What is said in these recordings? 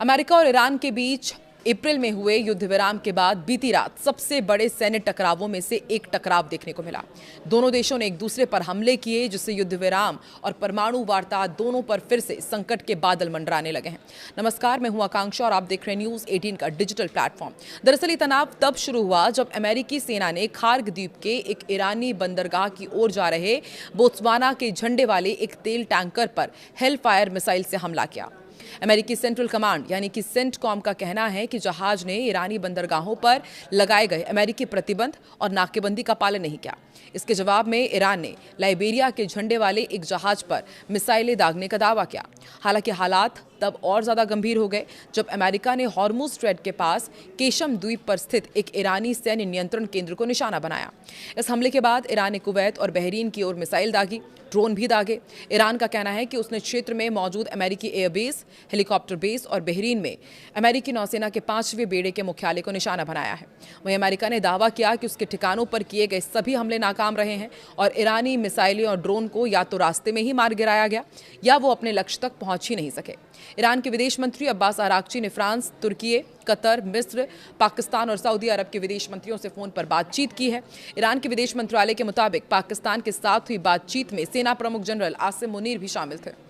America और Iran के बीच अप्रैल में हुए युद्ध विराम के बाद बीती रात सबसे बड़े सैन्य टकरावों में से एक टकराव देखने को मिला। दोनों देशों ने एक दूसरे पर हमले किए, जिससे युद्ध विराम और परमाणु वार्ता दोनों पर फिर से संकट के बादल मंडराने लगे हैं। नमस्कार, मैं हूं आकांक्षा और आप देख रहे हैं न्यूज 18 का डिजिटल प्लेटफॉर्म। दरअसल ये तनाव तब शुरू हुआ जब अमेरिकी सेना ने खार्ग द्वीप के एक ईरानी बंदरगाह की ओर जा रहे बोत्सवाना के झंडे वाले एक तेल टैंकर पर हेलफायर मिसाइल से हमला किया। अमेरिकी सेंट्रल कमांड यानी कि सेंटकॉम का कहना है कि जहाज ने ईरानी बंदरगाहों पर लगाए गए अमेरिकी प्रतिबंध और नाकेबंदी का पालन नहीं किया। इसके जवाब में ईरान ने लाइबेरिया के झंडे वाले एक जहाज पर मिसाइलें दागने का दावा किया। हालांकि हालात तब और ज्यादा गंभीर हो गए जब अमेरिका ने हॉर्मुज स्ट्रेट के पास केशम द्वीप पर स्थित एक ईरानी सैन्य नियंत्रण केंद्र को निशाना बनाया। इस हमले के बाद ईरान ने कुवैत और बहरीन की ओर मिसाइल दागी, ड्रोन भी दागे। ईरान का कहना है कि उसने क्षेत्र में मौजूद अमेरिकी एयरबेस, हेलीकॉप्टर बेस और बहरीन में अमेरिकी नौसेना के 5वें बेड़े के मुख्यालय को निशाना बनाया है। वहीं अमेरिका ने दावा किया कि उसके ठिकानों पर किए गए सभी हमले नाकाम रहे हैं और ईरानी मिसाइलें और ड्रोन को या तो रास्ते में ही मार गिराया गया या वो अपने लक्ष्य तक पहुंच ही नहीं सके। ईरान के विदेश मंत्री अब्बास आरागची ने फ्रांस, तुर्की, कतर, मिस्र, पाकिस्तान और सऊदी अरब के विदेश मंत्रियों से फोन पर बातचीत की है। ईरान के विदेश मंत्रालय के मुताबिक पाकिस्तान के साथ हुई बातचीत में सेना प्रमुख जनरल आसिम मुनीर भी शामिल थे।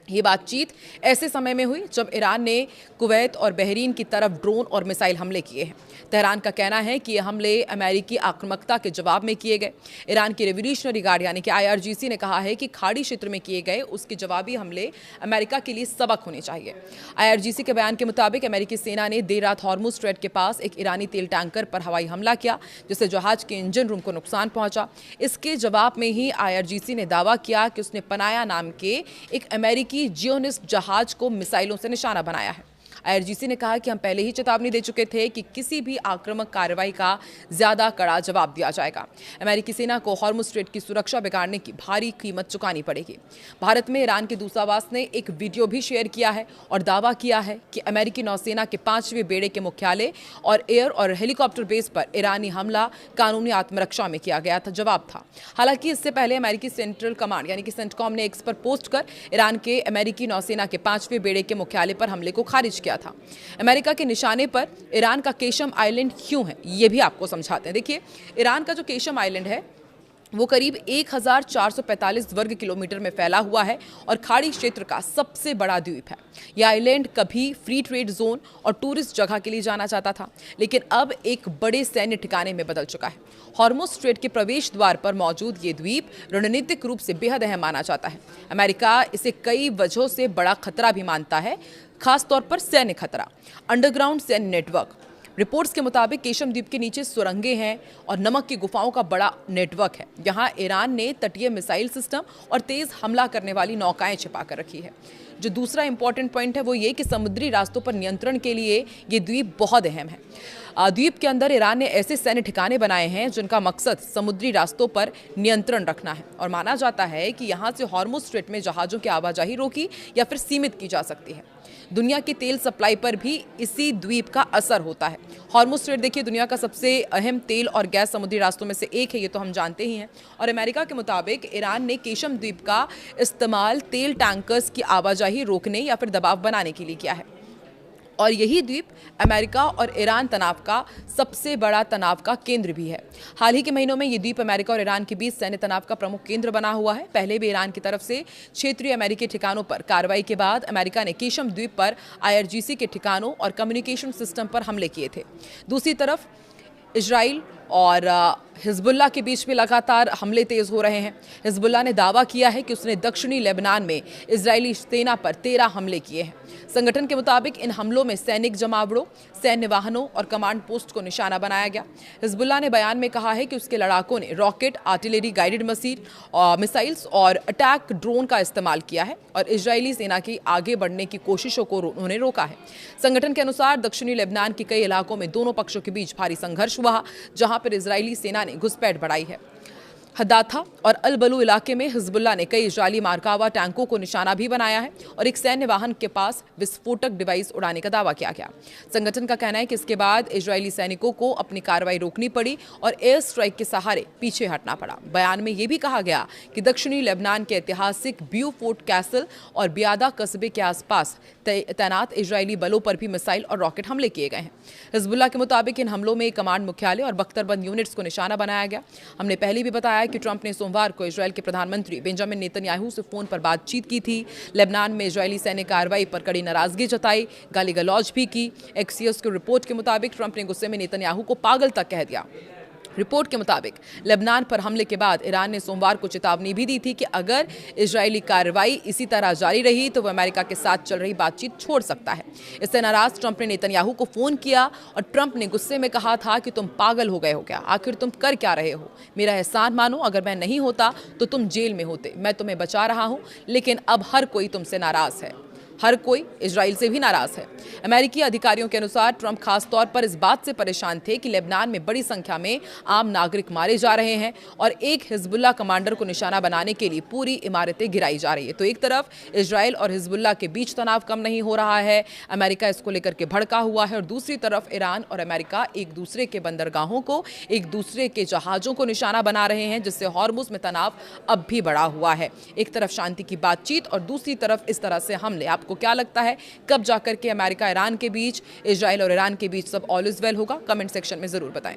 ये बातचीत ऐसे समय में हुई जब ईरान ने कुवैत और बहरीन की तरफ ड्रोन और मिसाइल हमले किए हैं। तेहरान का कहना है कि ये हमले अमेरिकी आक्रामकता के जवाब में किए गए। ईरान की रेवोल्यूशनरी गार्ड यानी कि IRGC ने कहा है कि खाड़ी क्षेत्र में किए गए उसके जवाबी हमले अमेरिका के लिए सबक होने चाहिए। IRGC के बयान के मुताबिक अमेरिकी सेना ने देर रात हॉर्मुज स्ट्रेट के पास एक ईरानी तेल टैंकर पर हवाई हमला किया, जिससे जहाज के इंजन रूम को नुकसान पहुंचा। इसके जवाब में ही IRGC ने दावा किया कि उसने पनाया नाम के एक अमेरिकी जियोनिस्ट जहाज को मिसाइलों से निशाना बनाया है। IRGC ने कहा कि हम पहले ही चेतावनी दे चुके थे कि किसी भी आक्रामक कार्रवाई का ज्यादा कड़ा जवाब दिया जाएगा। अमेरिकी सेना को हॉर्मुज स्ट्रेट की सुरक्षा बिगाड़ने की भारी कीमत चुकानी पड़ेगी। भारत में ईरान के दूतावास ने एक वीडियो भी शेयर किया है और दावा किया है कि अमेरिकी नौसेना के 5वें बेड़े के मुख्यालय और एयर और हेलीकॉप्टर बेस पर ईरानी हमला कानूनी आत्मरक्षा में किया गया था जवाब था। हालांकि इससे पहले अमेरिकी सेंट्रल कमांड यानी कि सेंटकॉम ने एक्स पर पोस्ट कर ईरान के अमेरिकी नौसेना के 5वें बेड़े के मुख्यालय पर हमले को खारिज किया था। अमेरिका के निशाने पर ईरान का केशम आइलैंड क्यों है, ये भी आपको समझाते हैं। देखिए, ईरान का जो केशम आइलैंड है वो करीब 1445 वर्ग किलोमीटर में फैला हुआ है और खाड़ी क्षेत्र का सबसे बड़ा द्वीप है। यह आइलैंड कभी फ्री ट्रेड जोन और टूरिस्ट जगह के लिए जाना जाता था, लेकिन अब एक बड़े सैन्य ठिकाने में बदल चुका है। हॉर्मुज स्ट्रेट के प्रवेश द्वार पर मौजूद ये द्वीप रणनीतिक रूप से बेहद अहम माना जाता है। अमेरिका इसे कई वजहों से बड़ा खतरा भी मानता है, खासतौर पर सैन्य खतरा। अंडरग्राउंड सैन्य नेटवर्क। रिपोर्ट्स के मुताबिक केशम द्वीप के नीचे सुरंगें हैं और नमक की गुफाओं का बड़ा नेटवर्क है। यहाँ ईरान ने तटीय मिसाइल सिस्टम और तेज हमला करने वाली नौकाएं छिपा कर रखी है। जो दूसरा इंपॉर्टेंट पॉइंट है वो ये कि समुद्री रास्तों पर नियंत्रण के लिए ये द्वीप बहुत अहम है। द्वीप के अंदर ईरान ने ऐसे सैन्य ठिकाने बनाए हैं जिनका मकसद समुद्री रास्तों पर नियंत्रण रखना है और माना जाता है कि यहाँ से हॉर्मुज स्ट्रेट में जहाज़ों की आवाजाही रोकी या फिर सीमित की जा सकती है। दुनिया की तेल सप्लाई पर भी इसी द्वीप का असर होता है। हॉर्मुज स्ट्रेट देखिए दुनिया का सबसे अहम तेल और गैस समुद्री रास्तों में से एक है, ये तो हम जानते ही हैं। और अमेरिका के मुताबिक ईरान ने केशम द्वीप का इस्तेमाल तेल टैंकर्स की आवाजाही रोकने या फिर दबाव बनाने के लिए किया है। और यही द्वीप अमेरिका और ईरान तनाव का सबसे बड़ा तनाव का केंद्र भी है। हाल ही के महीनों में ये द्वीप अमेरिका और ईरान के बीच सैन्य तनाव का प्रमुख केंद्र बना हुआ है। पहले भी ईरान की तरफ से क्षेत्रीय अमेरिकी ठिकानों पर कार्रवाई के बाद अमेरिका ने केशम द्वीप पर IRGC के ठिकानों और कम्युनिकेशन सिस्टम पर हमले किए थे। दूसरी तरफ इजराइल और हिजबुल्लाह के बीच में लगातार हमले तेज हो रहे हैं। हिजबुल्लाह ने दावा किया है कि उसने दक्षिणी लेबनान में इजरायली सेना पर 13 हमले किए हैं। संगठन के मुताबिक इन हमलों में सैनिक जमावड़ों, सैन्य वाहनों और कमांड पोस्ट को निशाना बनाया गया। हिजबुल्लाह ने बयान में कहा है कि उसके लड़ाकों ने रॉकेट, आर्टिलरी, गाइडेड मिसाइल्स और अटैक ड्रोन का इस्तेमाल किया है और इजरायली सेना की आगे बढ़ने की कोशिशों को उन्होंने रोका है। संगठन के अनुसार दक्षिणी लेबनान के कई इलाकों में दोनों पक्षों के बीच भारी संघर्ष हुआ, जहां पर इजरायली सेना ने घुसपैठ बढ़ाई है। हदाथा और अल-बलू इलाके में हिजबुल्ला ने कई इजरायली मार्कावा टैंकों को निशाना भी बनाया है और एक सैन्य वाहन के पास विस्फोटक डिवाइस उड़ाने का दावा किया गया। संगठन का कहना है कि इसके बाद इजरायली सैनिकों को अपनी कार्रवाई रोकनी पड़ी और एयर स्ट्राइक के सहारे पीछे हटना पड़ा। बयान में यह भी कहा गया कि दक्षिणी लेबनान के ऐतिहासिक ब्यूफोर्ट कैसल और बियादा कस्बे के आसपास तैनात इजरायली बलों पर भी मिसाइल और रॉकेट हमले किए गए हैं। हिजबुल्ला के मुताबिक इन हमलों में कमांड मुख्यालय और बख्तरबंद यूनिट्स को निशाना बनाया गया। हमने पहले भी बताया कि ट्रंप ने सोमवार को इजरायल के प्रधानमंत्री बेंजामिन नेतन्याहू से फोन पर बातचीत की थी। लेबनान में इजरायली सैन्य कार्रवाई पर कड़ी नाराजगी जताई, गाली गलौज भी की। एक्सियोस की रिपोर्ट के मुताबिक ट्रंप ने गुस्से में नेतन्याहू को पागल तक कह दिया। रिपोर्ट के मुताबिक लेबनान पर हमले के बाद ईरान ने सोमवार को चेतावनी भी दी थी कि अगर इजरायली कार्रवाई इसी तरह जारी रही तो वह अमेरिका के साथ चल रही बातचीत छोड़ सकता है। इससे नाराज ट्रंप ने नेतन्याहू को फोन किया और ट्रंप ने गुस्से में कहा था कि तुम पागल हो गए हो क्या, आखिर तुम कर क्या रहे हो, मेरा एहसान मानो, अगर मैं नहीं होता तो तुम जेल में होते, मैं तुम्हें बचा रहा हूं, लेकिन अब हर कोई तुमसे नाराज है, हर कोई इजराइल से भी नाराज है। अमेरिकी अधिकारियों के अनुसार ट्रंप खास तौर पर इस बात से परेशान थे कि लेबनान में बड़ी संख्या में आम नागरिक मारे जा रहे हैं और एक हिजबुल्ला कमांडर को निशाना बनाने के लिए पूरी इमारतें गिराई जा रही है। तो एक तरफ इजराइल और हिजबुल्ला के बीच तनाव कम नहीं हो रहा है, अमेरिका इसको लेकर के भड़का हुआ है, और दूसरी तरफ ईरान और अमेरिका एक दूसरे के बंदरगाहों को, एक दूसरे के जहाजों को निशाना बना रहे हैं, जिससे हॉर्मुज में तनाव अब भी बढ़ा हुआ है। एक तरफ शांति की बातचीत और दूसरी तरफ इस तरह से हमले। आपको क्या लगता है, कब जाकर के अमेरिका ईरान के बीच, इजराइल और ईरान के बीच सब ऑल इज वेल होगा? कमेंट सेक्शन में जरूर बताएं।